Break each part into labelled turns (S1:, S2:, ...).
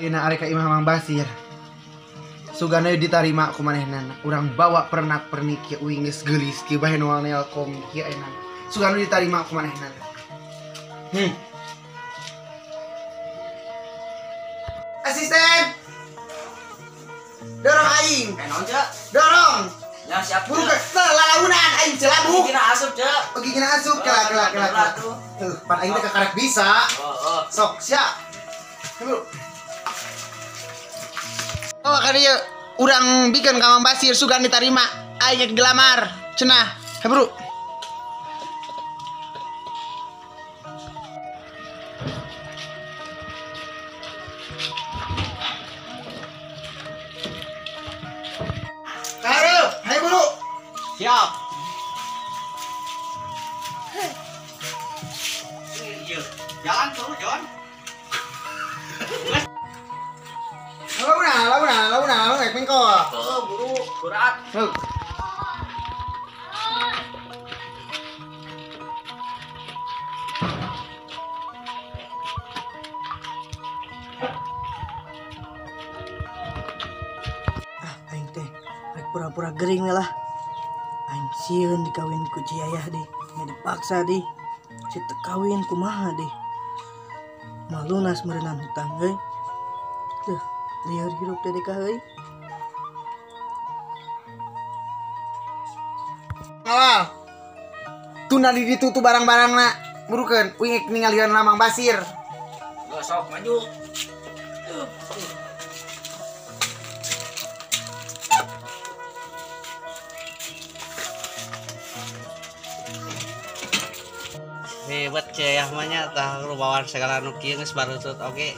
S1: Tina arek ka Imam Mang Basir. Sugana ditarima ku manehna. Urang bawa pernak-pernik kieu geus geulis kieu bae nu nelkom kieu enak. Sugana ditarima ku manehna. Asisten. Dorong aing.
S2: Naon, Cek?
S1: Dorong.
S2: Ya siap.
S1: Buru ke launan aing celabuk.
S2: Kina asup, Cek.
S1: Oke gina asup kelak. Tuh, pan aing teh kakarek bisa.
S2: Oh.
S1: Sok, siap. Buru. Oh, kan ieu urang bikin ka Mang Basir sugan ditarima. Aing gelamar. Cenah. Buru. Karep, hai buru.
S2: Siap. Iya. Jalan tuh, jalan.
S1: Launa, naik mingko.
S2: Buru, berat.
S3: Aing teh rek pura-pura gering we lah. Aing sieun dikawin ku Ciayah deh. Nya dipaksa deh. Si teu kawin kumaha deh. Malunas merenang hutang euy. Teuh, lieur hirup teh deka euy.
S1: Awal. Tuna di ditu tuh barang-barangna. Burukeun, uing ningalian Mang Basir.
S2: Gak sok maju. Hebat Ciayah mah nya tah rubawan segala nu kieu geus barutut oge.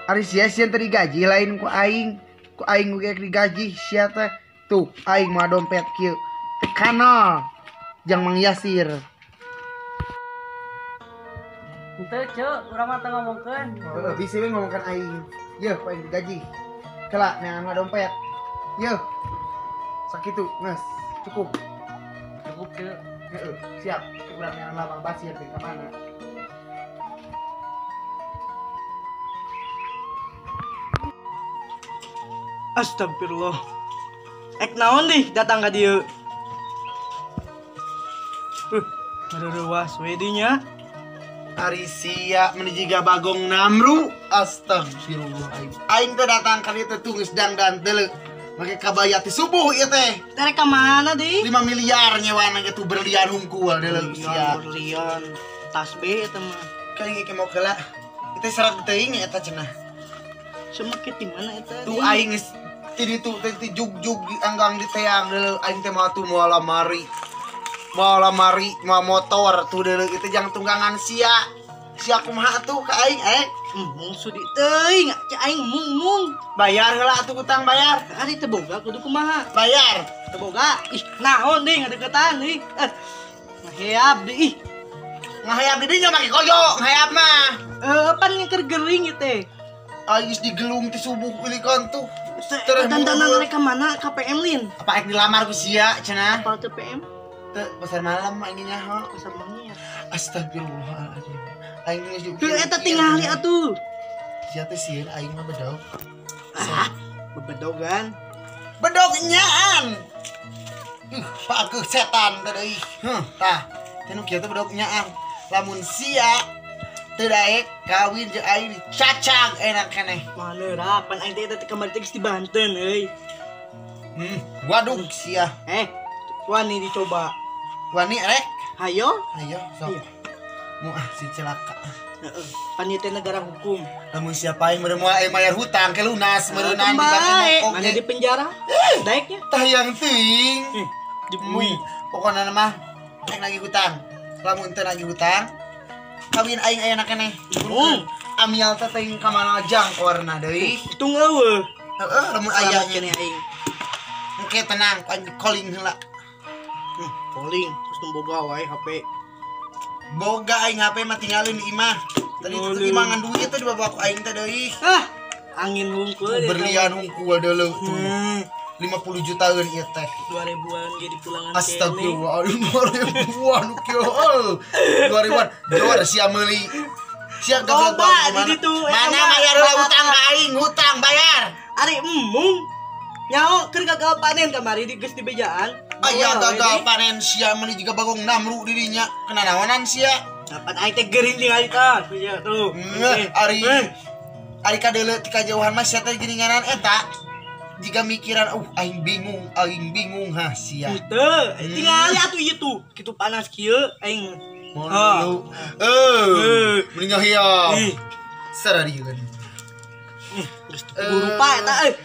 S1: Ari sia-sia tadi gaji lain ku aing ge digaji sia teh. Tuh, aing mah dompet kieu. Tekana. Jang Mang Yasir.
S3: Henteu, Ceu, urang mah teu ngomongkeun.
S1: Heeh, bisa we ngomongkan aing. Yeuh, ku aing digaji. Kelak neangan mah dompet. Yeuh. Sakitu, geus. Cukup.
S3: Cukup, Ceu.
S1: Heeh, siap. Urang neangan Mang Basir teh ka mana?
S3: Astagfirullah. Ek naon deh datang ka dieu? Ngareurewas we dinya.
S1: Ari sia menuju Bagong Namru. Astagfirullah aing. Aing teh datang ka dieu teh geus dangdan deuleu. Make kabaya ti subuh ieu teh.
S3: Dari ka mana deh?
S1: 5 miliar nyewana gitu berlian hungkul deuleu sia.
S3: Berlian. Tasbih eta mah.
S1: Kayak ge mau heula. Itu serat teuing eta cenah.
S3: Semakit di mana eta?
S1: Tuh aing geus ti ditu teh ti jug-jug di anggang di teang deuleu aing teh mah tuh moal lamari. Moal lamari mah motor tuh deuleu itu jang tunggangan sia. Sia kumaha tuh ka aing
S3: Mung sudi teuing, cek aing mung.
S1: Bayar heula atuh utang bayar.
S3: Ari teu boga kudu kumaha?
S1: Bayar.
S3: Teu boga. Ih, naon deui ngadeukeutan ih. Ngaheap deui ih.
S1: Ngahayap di dinya make koyo, ngahayap mah.
S3: Pan ngeuker gering ieu teh.
S1: Aing geus digelung ti subuh kulikan tuh.
S3: Dandanan mereka mana? KPM lin.
S1: Apa ek dilamar ku sia cenah?
S3: Apal teu PM?
S1: Teu pasar malam mah ininya ha.
S3: Pasar mangnya.
S1: Astagfirullahaladzim. Aing geus diukir.
S3: Teu eta tingali atuh.
S1: Sia teh sieun aing mah bedog.
S3: Bebedogan.
S1: Bedog nyaan. Pageuh setan teh deui. Tah, teh nu kieu teh bedog nyaan. Lamun sia teu daek kawin jeung aing dicacag enak keneh.
S3: Maneura pan aing teh eta kamari teh geus di Banten euy.
S1: Waduh sia.
S3: Wani dicoba.
S1: Wani rek.
S3: Hayo.
S1: Ayo sok.
S3: Iya.
S1: Moal si celaka.
S3: Heeh. Pan ieu teh negara hukum.
S1: Lamun siapa yang meureun moal bayar hutang ke lunas meureunnan di
S3: Baik.
S1: Bandung
S3: Mana di penjara? Daeknya.
S1: tah yang teuing.
S3: Dibui.
S1: Pokona mah aing lagi hutang. Lamun teu lagi hutang, kawin aing ayeuna keneh. Amial teh teuing ka mana jang warna deui.
S3: Hitung eueuh.
S1: Heeh, lamun aya
S3: keneh aing.
S1: Engke tenang, ku aing calling heula.
S3: Calling, terus boga wae HP.
S1: Boga aing HP mah tinggalin di imah. Tadi teu imah ngan duit teh dibawa ku aing teh deui.
S3: Angin hungkul.
S1: Berlian hungkul deuleu tuh. 50 jutaan ieu teh.
S3: 2000-an jadi pulangan
S1: Astagfirullah, 2000-an kieu. 2000-an. Jor sia meuli. Sia goblok
S3: Loba di ditu.
S1: Mana bayar lah utang ka aing, hutang bayar.
S3: Ari emung. Nyaho keur gagal panen kamari di geus di bejaan.
S1: Aya gagal panen sia meuli juga bagong namru dirinya. Kena naonan sia?
S3: Kapan aing teh geuring tingali tah. Tuh.
S1: Ari kadeuleu ti kajauhan mah sia teh geuninganan eta. Jika mikiran aing bingung ha sia.
S3: Teu, tingali atuh ieu tuh. Kitu panas kieu aing.
S1: Mono. Mending hiam. Sararieun.
S3: Geus rupa eta euy.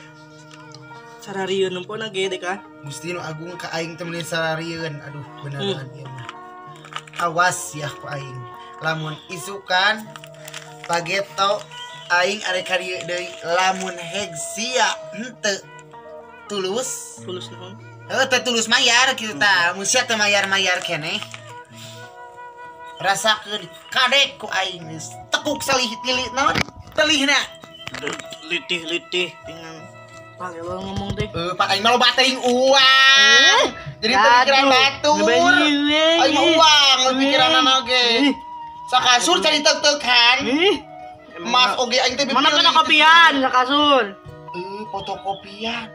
S3: Sararieun empona ge deh kan.
S1: Gusti nu agung ka aing teh mending sararieun. Aduh, beneran ieu mah. Awas ya ku aing. Lamun isukan pageto aing arek kadieu deui lamun hegsia henteu tulus
S3: naon?
S1: teh tulus mayar kitu tah mun sia teh mayar keneh rasakeun kadek ku aing geus tekuk salih tilih naon telihna
S3: Litih dengan palelo ngomong teh.
S1: Pak aing mah loba teuing uang jadi pikiran batur aing mah uang pikiran oge sakasur cari teuk-teukan Mas oge aing teh
S3: mana fotokopian sa kasur.
S1: Fotokopian.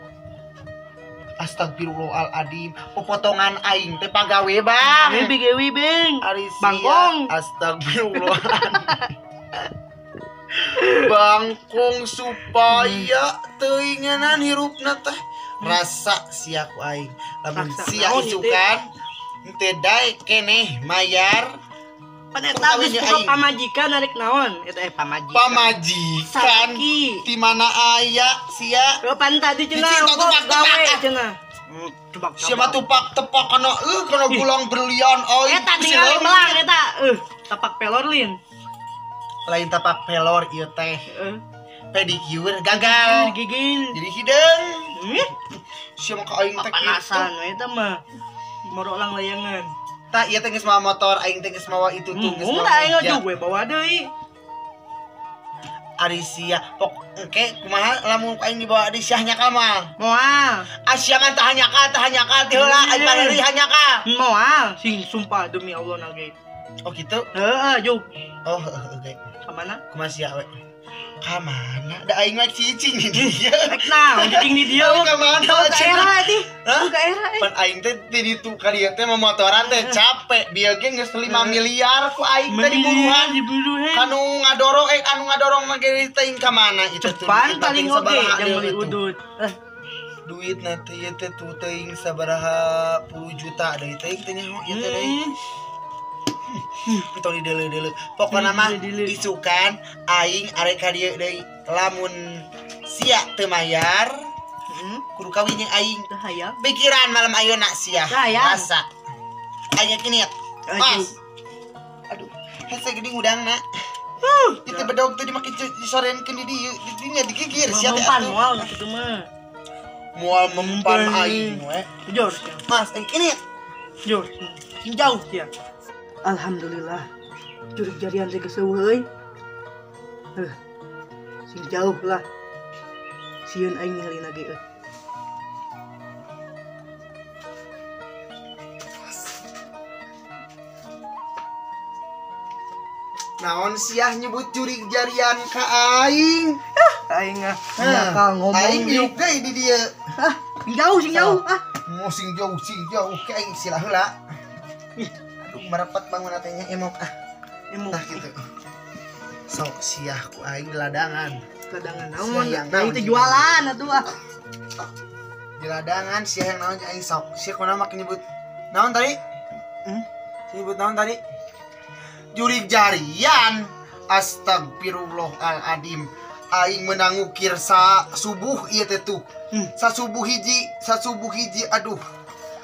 S1: Astagfirullahaladzim. Potongan aing teh pagawe, Bang.
S3: Bigewi, Bang.
S1: Ari
S3: Bangkong.
S1: Astagfirullahaladzim. Bangkong supaya teuinganan hirupna teh rasa sia ku aing. Lamun sia isukan teh daek keneh mayar.
S3: Pan eta geus pamajikan arek naon? Eta
S1: Pamajikan. Di mana aya sia?
S3: Pan tadi cenah gawe cenah.
S1: Sia mah tupak-tepak kana kana gulang berlian oi.
S3: Eta tinggal melang eta. Tapak pelor lin.
S1: Lain tapak pelor ieu teh. Pedicure gagal.
S3: Gigil.
S1: Jadi hideung. Sia mah ka aing teh
S3: panasan eta mah. Morok lang layangan.
S1: Tak ieu teh geus mawa motor, aing teh geus mawa itu tuh geus mawa.
S3: Mun aing juga bawa deui.
S1: Ari sia pok engke kumaha lamun aing dibawa di sia nyakal mah.
S3: Moal.
S1: Asia mah tah nyakal ti heula aing paleri hanyakal.
S3: Moal, sing sumpah demi Allah nage.
S1: Oh gitu?
S3: Heeh, Juk.
S1: Oh, oke.
S3: Ka mana?
S1: Kumaha sia we? Ka mana? Da aing mah cicing di dieu.
S3: Rek naon cicing di dieu?
S1: Ka mana?
S3: Daerah teh. Daerah.
S1: Pan aing teh di ditu ka dieu teh motoran teh capek. Bieu ge geus 5 miliar ku aing teh diburuhan. Anu ngadorong mah ge teuing ka mana itu tuh.
S3: Pan paling oge yang beli udut.
S1: Duit nanti ieu teh tuh teuing sabaraha puluh juta deui teuing teh nyaho ieu teh deui. Pitong di deuleu-deuleu. Pokona mah isukan aing arek ka dieu deui lamun sia teu mayar kudu kawin jeung aing.
S3: Teu hayang.
S1: Pikiran malam ayeuna sia. Rasa. Aya kieu Mas. Aduh, hese geuning udangna. Itu bedog teh dimake disorenkeun di dieu, dinya digigir sia teh.
S3: Moal kitu mah.
S1: Moal mempan aing we.
S3: Jor.
S1: Mas, ini
S3: Jor. Sing jauh sia. Alhamdulillah. Jurig jarian teh geus eueuh euy. Sing jauh lah. Sieun aing ninggalina ge euy.
S1: naon sia nyebut jurig jarian ka aing.
S3: Aing nyakal ngomong.
S1: Aing yuk deui di dieu.
S3: Sing jauh.
S1: Mau sing jauh ke aing sila heula. Aduh marapat bangun teh emok emok tah kitu. Sok sia ku aing ladangan naon?
S3: Aing teh jualan atuh
S1: di ladangan sia yang naon aing sok. Sia kunaon make nyebut naon tadi? Nyebut naon tadi? Jurig jarian. Astagfirullahaladzim. Aing menang ngukir sa subuh ieu teh tuh. Sa subuh hiji aduh.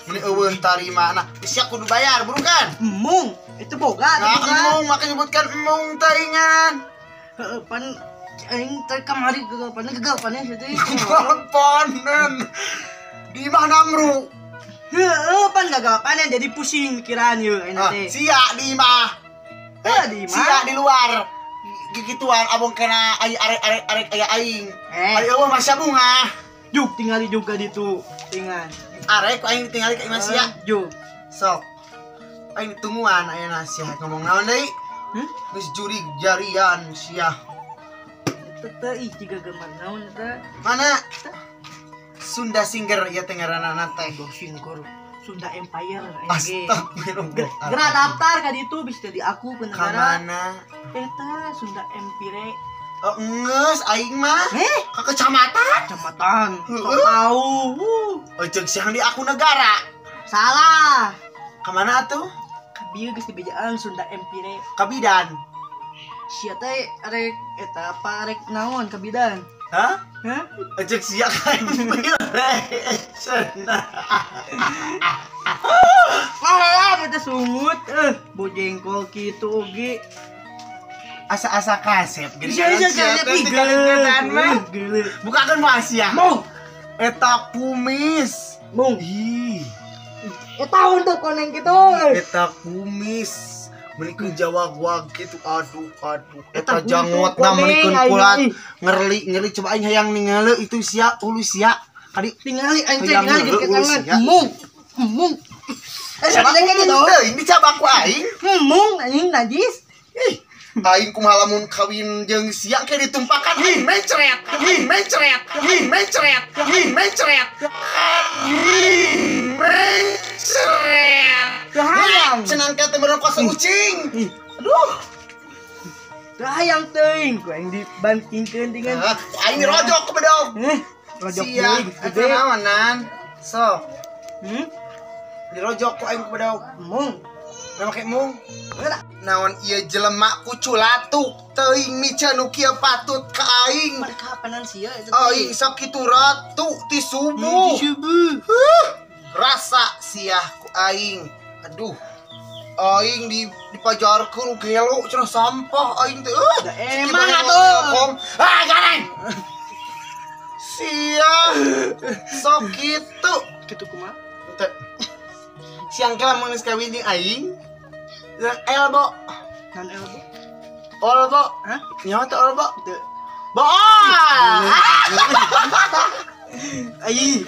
S1: Meni eueuh tarima nah sia kudu bayar buru kan?
S3: Emung, itu boga
S1: nah, emung make nyebutkan emung taingan.
S3: Heeh, pan aing teh kamari gagal panen teh.
S1: Panen. Di mana mru?
S3: Heeh, pan gagal panen jadi pusing pikiran yeuh ayeuna teh.
S1: Sia di mah.
S3: Di mah.
S1: Sia di luar. Gigituan abong kena arek aya aing. Ari eueuh mah sia bunga.
S3: Juk tingali juga ditu. Tingan.
S1: Arek ku aing tinggali ka imah sia.
S3: Juk.
S1: Sok. Aing tungguan ayeuna sia ngomong naon deui? Geus juri jarian sia.
S3: Teu ih jiga geman naon eta?
S1: Mana? Sunda Singer ieu teh ngaranna teh.
S3: Singkur. Sunda Empire
S1: Astagfirullah.
S3: Gerak daftar ka ditu bisa jadi aku ke
S1: Ka
S3: negara.
S1: mana?
S3: Eta Sunda Empire.
S1: Oh, ngeus aing mah. Ka kecamatan.
S3: Kecamatan. Sok tahu.
S1: Oh, ceuk siang di aku negara.
S3: Salah.
S1: Ka mana atuh?
S3: Kabieu geus dibejaan Sunda Empire.
S1: Ka bidan.
S3: Sia teh arek eta apa arek naon kabidan?
S1: Hah?
S3: Hah?
S1: Cek siak aing pilih.
S3: Ah, eta sungut bojengkol kitu oge.
S1: Asa-asa kasep gini.
S3: Iya kasep
S1: tinggal mah. Bukakeun mah sia.
S3: Mong.
S1: Eta kumis.
S3: Mong.
S1: Ih.
S3: Eta untuk koneng kitu.
S1: Eta kumis. Melikeun jawag-wag gitu. Aduh.
S3: Eta
S1: Eta jangotna melikeun kulat ngerli coba aing hayang ningali itu sia ulu sia. Kadi
S3: Tingali aing teh
S1: hayang
S3: tingali
S1: ngeuleuh
S3: jeung
S1: sia.
S3: tangan. Mung.
S1: Sabak gitu. Ini cabak ku aing.
S3: Mung anjing najis.
S1: Ih, aing kumaha lamun kawin jeung sia ke ditumpakan aing mencret.
S3: Hayang.
S1: Cenang kate merokok ucing. Aduh.
S3: Hayang teuing ku aing dibantingkeun dengan
S1: Aing rojok ke bedog.
S3: rojok
S1: Sia,
S3: deui
S1: eta naonan? So,
S3: Hmm?
S1: dirojok ku aing ke bedog.
S3: Mung.
S1: Na make mung. Naon ieu jelema ku culatuk teuing mica nu kieu patut ka aing.
S3: Mereka kapanan sia eta
S1: Aing sakitu ratu ti subuh.
S3: subuh.
S1: Rasa sia ku aing. Aduh. Aing dipajarkeun gelo cenah sampah aing teh.
S3: Emang atuh.
S1: Gareng. Sia. Sok kitu.
S3: Kitu kumaha?
S1: Teu. Siang kala mun geus kawin jeung aing. Elbo.
S3: Nan elbo.
S1: Olbo.
S3: Hah?
S1: Nyawa teh olbo.
S3: Teu.
S1: Boal.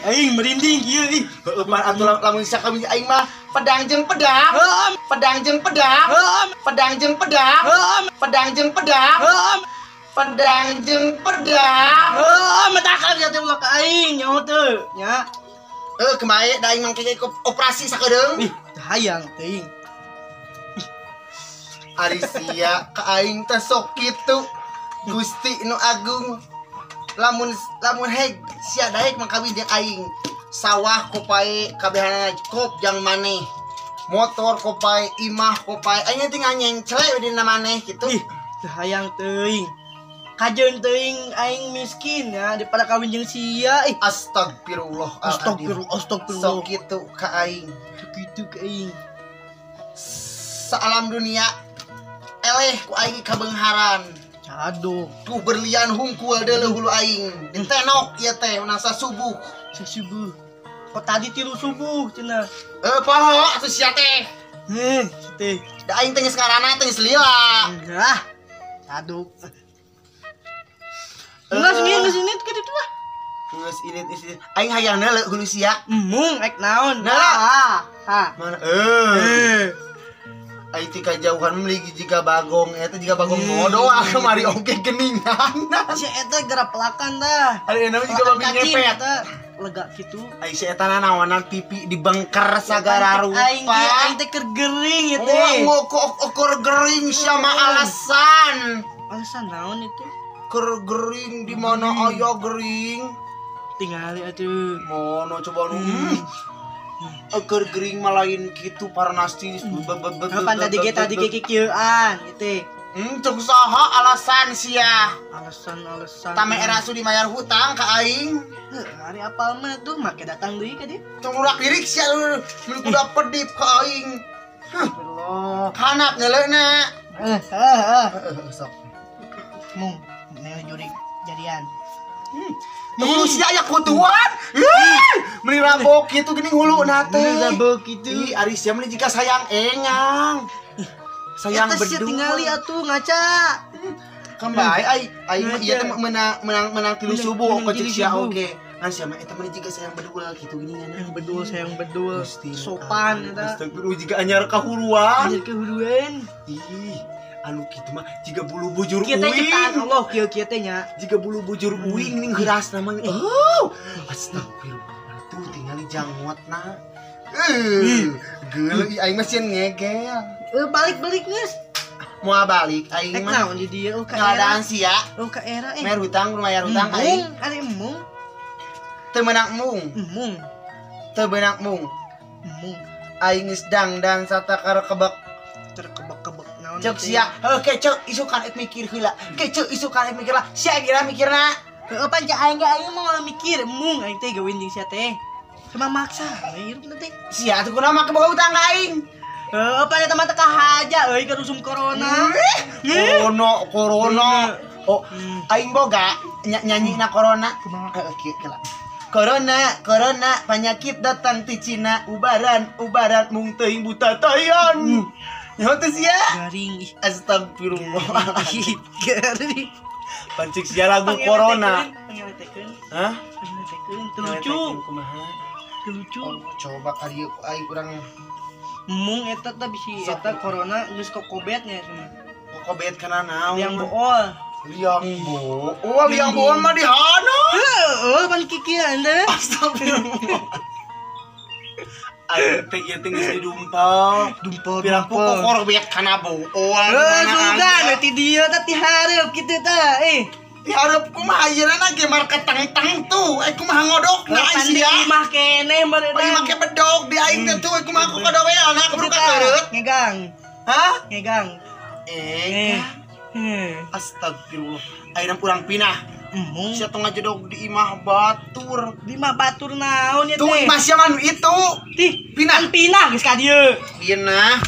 S3: Aing merinding kieu ih.
S1: Pan atuh lamun sia kawin jeung aing mah pedang jeung pedang. Pedang jeung pedang. Pedang jeung pedang. Pedang jeung pedang. Pedang jeung pedang.
S3: Matakan ya teh ulah ka aing nyaho teu nya.
S1: Kemae da aing mangke operasi sakedeung.
S3: Ih, hayang teuing.
S1: Ari sia ka aing teh sok kitu. Gusti nu agung. Lamun heg sia daek mangkawin jeung aing. Sawah ku pae kabehana kop jang maneh. Motor ku pae, imah ku pae. Aing tinggal nyencele dina maneh kitu.
S3: Ih, teu hayang teuing. Kajeun teuing aing miskin ya daripada kawin jeung sia ih.
S1: Astagfirullah.
S3: Astagfirullah.
S1: Sok kitu ka aing.
S3: Kitu ka aing.
S1: Saalam dunia eleh ku aing kabeungharan.
S3: Aduh,
S1: Tuh berlian hungkul deuleuh hulu aing. Ditenok ieu teh nasa subuh.
S3: subuh. Kok tadi tilu subuh cenah.
S1: Poho atuh sia teh.
S3: Teh.
S1: Da aing teh geus ngaranna teh geus lila.
S3: Ah. Aduh. Geus ini kitu lah.
S1: Geus ini aing hayang neuleuh hulu sia.
S3: Mung ek naon?
S1: Nah.
S3: Ha.
S1: Mana aing ti kajauhan meuli jiga bagong eta jiga bagong modoh kemari oge geuningan.
S3: Si eta gerak pelakan dah.
S1: Ari enak jiga babi ngepet.
S3: Lega gitu.
S1: Aing si eta naonan pipi dibengker sagara rupa.
S3: Aing teh keur gering ya teh.
S1: Keur gering sama alasan.
S3: Alasan naon itu?
S1: Keur gering di mana aya gering?
S3: Tingali atuh.
S1: Mono coba nu. Keur gering mah lain kitu parnastis.
S3: Kapan tadi kikieuan itu.
S1: Cuk saha alasan sia?
S3: Alasan.
S1: Tame era sudi mayar hutang ka aing.
S3: Hari apal mah tuh make datang deui ka dieu.
S1: Cuk urak lirik sia mun kuda pedip ka aing.
S3: Allah.
S1: Hanap neleuna. Sok.
S3: Mung, neo juri jadian.
S1: Hulu sia aya kutuan. Meuli rabok kitu geuning huluna teh.
S3: Meuli rabok kitu.
S1: Ih, ari sia meuli jika sayang engang. Sayang
S3: Eta sia
S1: bedul.
S3: tingali atuh ngaca.
S1: Kembali, aing mah ieu teh menang tilu subuh ka cik sia oge. Kan siapa eta mah juga sayang bedul gitu gini nya.
S3: Yang bedul sayang bedul.
S1: Gusti
S3: Sopan eta.
S1: Astagfirullah jika anyar kahuluan.
S3: Anjir kehuruan.
S1: Ih, anu kitu mah jika bulu bujur
S3: Kieu teh
S1: uing.
S3: ciptaan Allah kieu teh nya.
S1: Jika bulu bujur uing ning heuras namanya. Oh, astagfirullah. Tuh tinggal jangwatna. Geuleuh aing mah sieun ngegel.
S3: Balik-balik geus.
S1: Mau balik aing
S3: Tek
S1: mah.
S3: naon di dieu ka
S1: Keadaan
S3: era.
S1: sia.
S3: Ka era
S1: Mer hutang lumayan hutang aing.
S3: Ari emung.
S1: Teu meunang mung.
S3: Emung.
S1: Teu meunang mung.
S3: Emung.
S1: Aing geus dangdang satakar kebak.
S3: Terkebak-kebak naon.
S1: Cek sia. Heuh keceu isukan mikir heula. Keceu isukan mikir lah. Sia gira mikirna.
S3: Heeh pan cak aing mau mikir emung aing teh gawin jeung sia teh. Sama maksa, hirup nanti.
S1: Sia tuh kunaon mah keboga hutang ka aing.
S3: Pan eta mah teh kahaja euy karusum corona.
S1: Corona. Oh, aing boga nyanyi corona.
S3: Kumaha?
S1: Kieu lah. Corona, penyakit datang ti Cina, ubaran mung teuing buta tayan. Nyaho teh sia?
S3: Garing ih.
S1: Astagfirullah.
S3: Garing.
S1: Pancik sia lagu corona.
S3: Pangeletekeun.
S1: Hah?
S3: Pangeletekeun. Lucu.
S1: Kumaha?
S3: Lucu.
S1: Oh, coba kali aing urang
S3: Emung eta teh bisi eta corona geus kokobetnya cenah.
S1: kokobet kana naon?
S3: Yang bool.
S1: Liang bool mah di hana.
S3: Heeh, pan kikiran teh.
S1: Astagfirullah. Aing teh ieu teh geus didumpal.
S3: Dumpal.
S1: Pirang kokobet kana bool.
S3: Sugan ti dieu teh ti hareup kitu teh.
S1: Diharap kumaha ayeuna ge marka tang-tang tuh. Kumaha ngodokna
S3: Pan di
S1: sia.
S3: imah keneh bareudang.
S1: Aing make bedog di aing teh tuh kumaha ku kadoweana kudu kageureup.
S3: Ngegang.
S1: Hah?
S3: Ngegang.
S1: Astagfirullah. Ayeuna urang pinah.
S3: Emung.
S1: Sia teu ngajedog di imah batur.
S3: Di mah batur naon ya
S1: Tuh
S3: teh?
S1: imah sia mah nu itu.
S3: Tih,
S1: Pinah.
S3: pinah geus ka dieu.
S1: Pinah.